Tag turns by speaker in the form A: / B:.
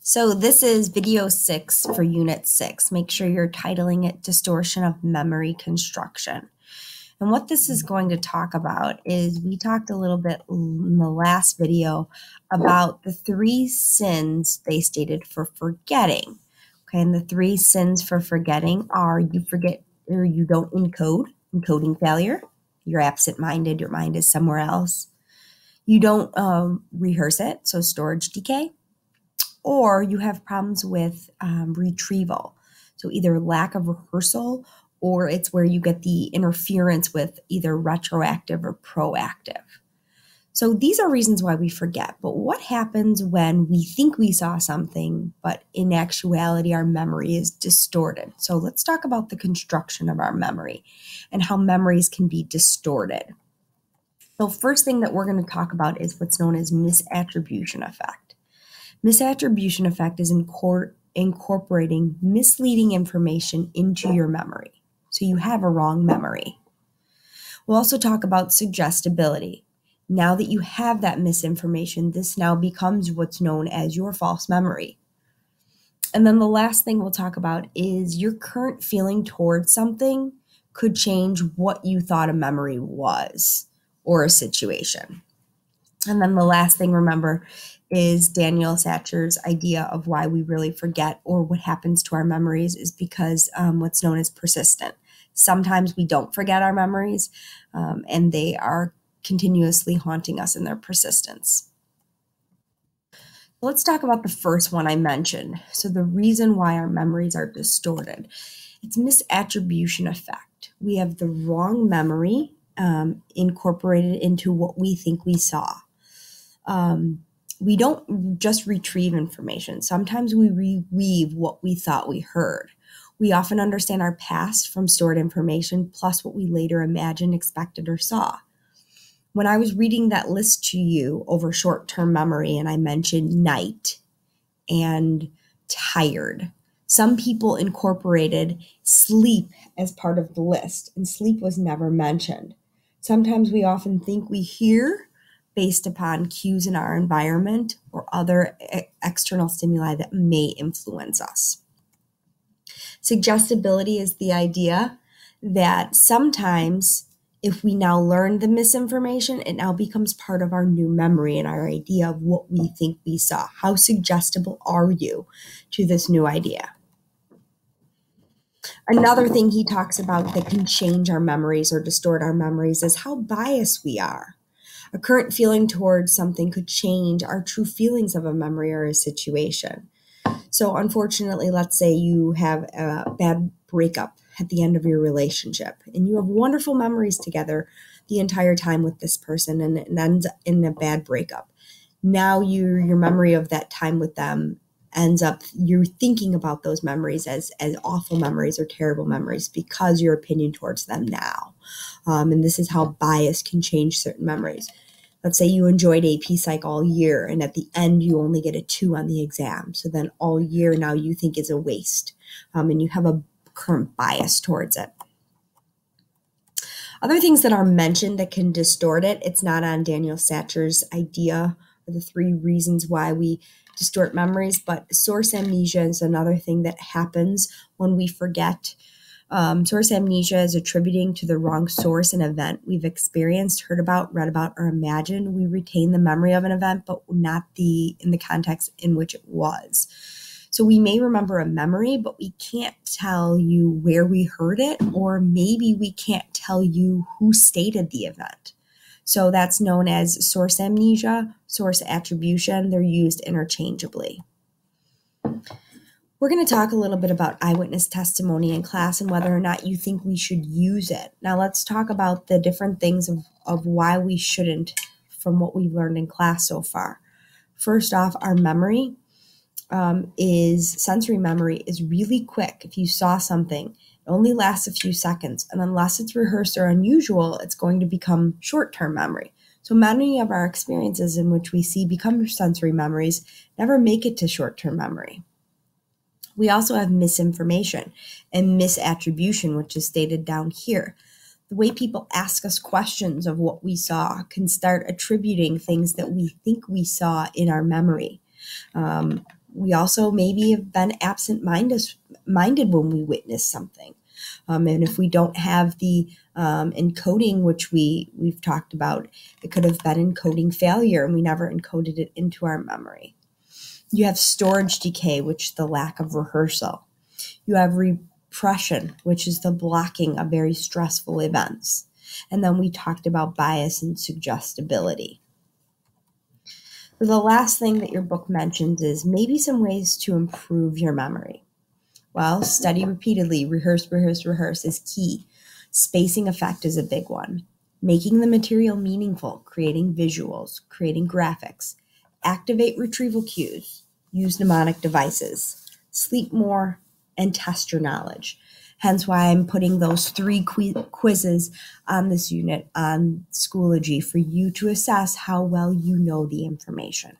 A: So this is video 6 for unit 6. Make sure you're titling it Distortion of Memory Construction. And what this is going to talk about is we talked a little bit in the last video about the 3 sins they stated for forgetting. Okay, and the 3 sins for forgetting are you forget or you don't encoding failure, you're absent-minded, your mind is somewhere else. You don't rehearse it, so storage decay. Or you have problems with retrieval. So either lack of rehearsal or it's where you get the interference with either retroactive or proactive. So these are reasons why we forget. But what happens when we think we saw something, but in actuality, our memory is distorted? So let's talk about the construction of our memory and how memories can be distorted. So first thing that we're going to talk about is what's known as misattribution effect. Misattribution effect is incorporating misleading information into your memory. So you have a wrong memory. We'll also talk about suggestibility. Now that you have that misinformation, this now becomes what's known as your false memory. And then the last thing we'll talk about is your current feeling towards something could change what you thought a memory was or a situation. And then the last thing, remember, is Daniel Satcher's idea of why we really forget or what happens to our memories is because what's known as persistent. Sometimes we don't forget our memories and they are continuously haunting us in their persistence. Let's talk about the first one I mentioned. So the reason why our memories are distorted, it's misattribution effect. We have the wrong memory incorporated into what we think we saw. We don't just retrieve information. Sometimes we reweave what we thought we heard. We often understand our past from stored information, plus what we later imagined, expected, or saw. When I was reading that list to you over short-term memory, and I mentioned night and tired, some people incorporated sleep as part of the list, and sleep was never mentioned. Sometimes we often think we hear based upon cues in our environment or other external stimuli that may influence us. Suggestibility is the idea that sometimes if we now learn the misinformation, it now becomes part of our new memory and our idea of what we think we saw. How suggestible are you to this new idea? Another thing he talks about that can change our memories or distort our memories is how biased we are. A current feeling towards something could change our true feelings of a memory or a situation. So unfortunately, let's say you have a bad breakup at the end of your relationship and you have wonderful memories together the entire time with this person and it ends in a bad breakup. Now your memory of that time with them ends up, you're thinking about those memories as awful memories or terrible memories because your opinion towards them now. And this is how bias can change certain memories. Let's say you enjoyed AP Psych all year and at the end you only get a 2 on the exam. So then all year now you think is a waste and you have a current bias towards it. Other things that are mentioned that can distort it, it's not on Daniel Satcher's idea or the 3 reasons why we distort memories, but source amnesia is another thing that happens when we forget. Source amnesia is attributing to the wrong source an event we've experienced, heard about, read about, or imagined. We retain the memory of an event, but not in the context in which it was. So we may remember a memory, but we can't tell you where we heard it, or maybe we can't tell you who stated the event. So that's known as source amnesia, source attribution. They're used interchangeably. We're going to talk a little bit about eyewitness testimony in class and whether or not you think we should use it. Now let's talk about the different things of why we shouldn't from what we've learned in class so far. First off, our memory sensory memory is really quick. If you saw something, it only lasts a few seconds. And unless it's rehearsed or unusual, it's going to become short-term memory. So many of our experiences in which we see become sensory memories never make it to short-term memory. We also have misinformation and misattribution, which is stated down here. The way people ask us questions of what we saw can start attributing things that we think we saw in our memory. We also maybe have been absent-minded when we witness something. And if we don't have the encoding, which we've talked about, it could have been encoding failure and we never encoded it into our memory. You have storage decay, which is the lack of rehearsal. You have repression, which is the blocking of very stressful events. And then we talked about bias and suggestibility. The last thing that your book mentions is maybe some ways to improve your memory. Well, study repeatedly, rehearse is key. Spacing effect is a big one. Making the material meaningful, creating visuals, creating graphics. Activate retrieval cues. Use mnemonic devices. Sleep more and test your knowledge. Hence why I'm putting those 3 quizzes on this unit on Schoology for you to assess how well you know the information.